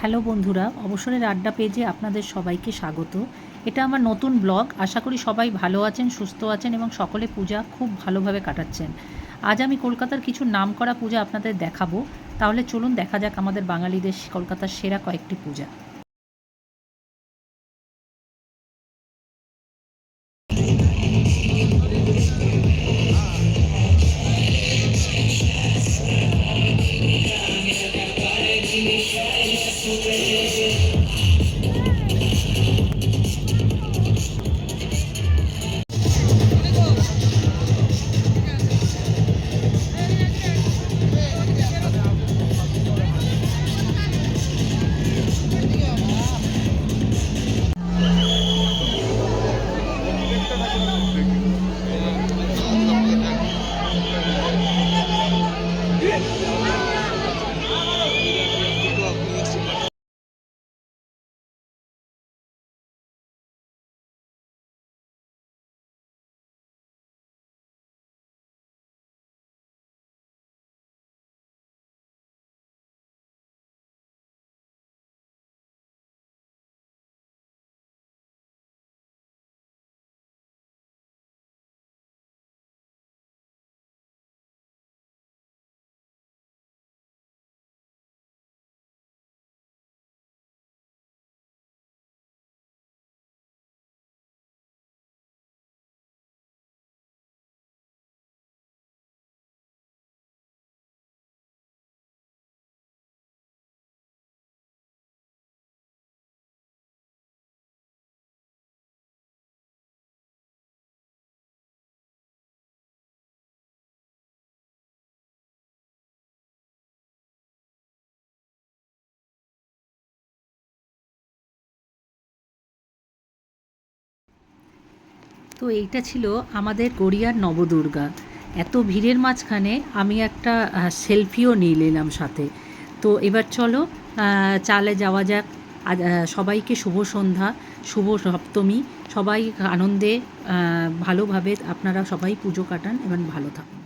Hello বন্ধুরা, অবসরের আড্ডা পেজে আপনাদের সবাইকে স্বাগত। এটা আমার নতুন ব্লগ। আশা করি সবাই ভালো আছেন, সুস্থ আছেন এবং সকলে পূজা খুব ভালোভাবে কাটাচ্ছেন। আজ আমি কলকাতার কিছু নামকরা পূজা আপনাদের দেখাবো। তাহলে চলুন দেখা যাক আমাদের বাঙালিদের কলকাতার সেরা কয়েকটি পূজা। তো এইটা ছিল আমাদের গড়িয়ার নবদুর্গা। এত ভিড়ের মাঝখানে আমি একটা সেলফিও নিয়ে নিলাম সাথে। তো এবার চলো চালে যাওয়া যাক। আজ সবাইকে শুভ সন্ধ্যা, শুভ সপ্তমী। সবাই আনন্দে ভালোভাবে আপনারা সবাই পুজো কাটান এবং ভালো থাকুন।